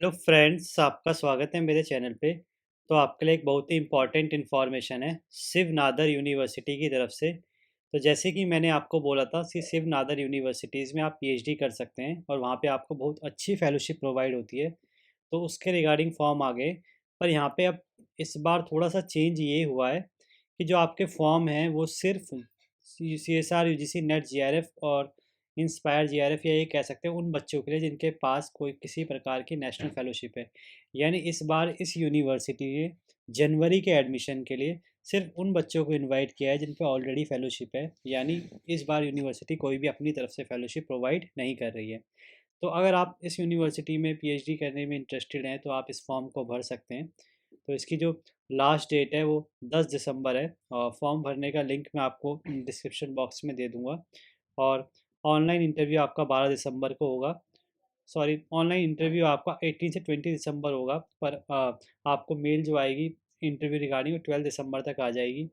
Hello friends, आपका स्वागत है मेरे चैनल पे। तो आपके लिए एक बहुत ही इम्पॉर्टेंट इन्फॉर्मेशन है शिव नादर यूनिवर्सिटी की तरफ से। तो जैसे कि मैंने आपको बोला था कि शिव नादर यूनिवर्सिटीज़ में आप पीएचडी कर सकते हैं और वहाँ पे आपको बहुत अच्छी फेलोशिप प्रोवाइड होती है। तो उसके रिगार्डिंग फॉर्म आ गए। पर यहाँ पे अब इस बार थोड़ा सा चेंज ये हुआ है कि जो आपके फॉर्म हैं वो सिर्फ CSR UGC नेट JRF और इंस्पायर JRF, या ये कह सकते हैं उन बच्चों के लिए जिनके पास कोई किसी प्रकार की नेशनल फेलोशिप है। यानी इस बार इस यूनिवर्सिटी ने जनवरी के एडमिशन के लिए सिर्फ उन बच्चों को इनवाइट किया है जिन पे ऑलरेडी फेलोशिप है। यानी इस बार यूनिवर्सिटी कोई भी अपनी तरफ से फेलोशिप प्रोवाइड नहीं कर रही है। तो अगर आप इस यूनिवर्सिटी में पीएचडी करने में इंटरेस्टेड हैं तो आप इस फॉर्म को भर सकते हैं। तो इसकी जो लास्ट डेट है वो 10 दिसंबर है और फॉर्म भरने का लिंक मैं आपको डिस्क्रिप्शन बॉक्स में दे दूंगा। और ऑनलाइन इंटरव्यू आपका 12 दिसंबर को होगा। सॉरी, ऑनलाइन इंटरव्यू आपका 18 से 20 दिसंबर होगा, पर आपको मेल जो आएगी इंटरव्यू रिगार्डिंग वो 12 दिसंबर तक आ जाएगी।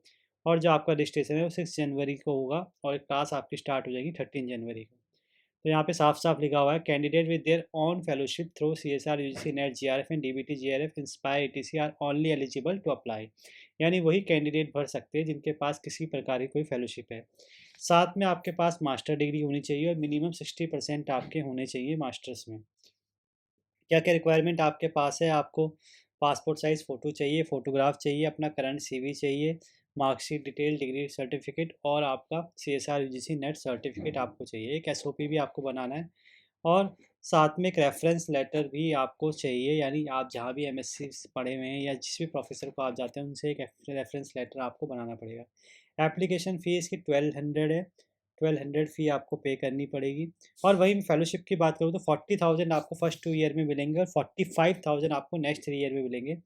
और जो आपका रजिस्ट्रेशन है वो 6 जनवरी को होगा और क्लास आपकी स्टार्ट हो जाएगी 13 जनवरी को। तो यहाँ पे साफ साफ लिखा हुआ है, candidate with their own fellowship through CSR UGC NET JRF and DBT JRF inspire ETC are only eligible to apply. यानी वही कैंडिडेट भर सकते हैं जिनके पास किसी प्रकार की कोई फेलोशिप है। साथ में आपके पास मास्टर डिग्री होनी चाहिए और मिनिमम 60% आपके होने चाहिए मास्टर्स में। क्या क्या रिक्वायरमेंट आपके पास है? आपको पासपोर्ट साइज़ फ़ोटो चाहिए, फ़ोटोग्राफ चाहिए, अपना करंट CV चाहिए, मार्कशीट डिटेल, डिग्री सर्टिफिकेट और आपका CSR UGC नेट सर्टिफिकेट आपको चाहिए। एक SOP भी आपको बनाना है और साथ में एक रेफरेंस लेटर भी आपको चाहिए। यानी आप जहाँ भी MSc पढ़े हुए हैं या जिस भी प्रोफेसर को आप जाते हैं उनसे एक रेफरेंस लेटर आपको बनाना पड़ेगा। एप्लीकेशन फ़ीस की 1200 है। 1200 फ़ी आपको पे करनी पड़ेगी। और वहीं फेलोशिप की बात करूँ तो 40,000 आपको फर्स्ट 2 ईयर में मिलेंगे और 45,000 आपको नेक्स्ट 3 ईयर में मिलेंगे।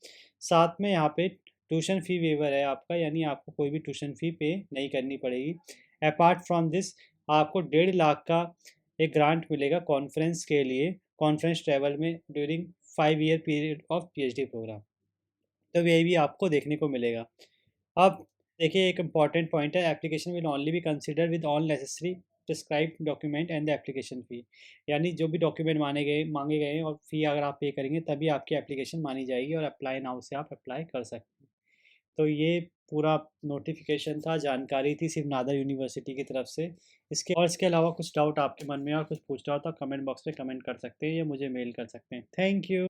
साथ में यहाँ पे ट्यूशन फ़ी वेवर है आपका, यानी आपको कोई भी ट्यूशन फ़ी पे नहीं करनी पड़ेगी। अपार्ट फ्रॉम दिस आपको 1.5 लाख का एक ग्रांट मिलेगा कॉन्फ्रेंस के लिए, कॉन्फ्रेंस ट्रैवल में during 5 year period of PhD program. तो ये भी आपको देखने को मिलेगा। अब देखिए, एक इम्पॉर्टेंट पॉइंट है, application will only be consider with all necessary prescribed document and the application fee. यानी जो भी डॉक्यूमेंट मांगे गए हैं और फ़ी अगर आप पे करेंगे तभी आपकी एप्लीकेशन मानी जाएगी और अप्लाई नाउ से आप अप्लाई कर सकते हैं। तो ये पूरा नोटिफिकेशन था, जानकारी थी सिर्फ नादर यूनिवर्सिटी की तरफ से। इसके अलावा कुछ डाउट आपके मन में और कुछ पूछना हो तो कमेंट बॉक्स में कमेंट कर सकते हैं या मुझे मेल कर सकते हैं। Thank you.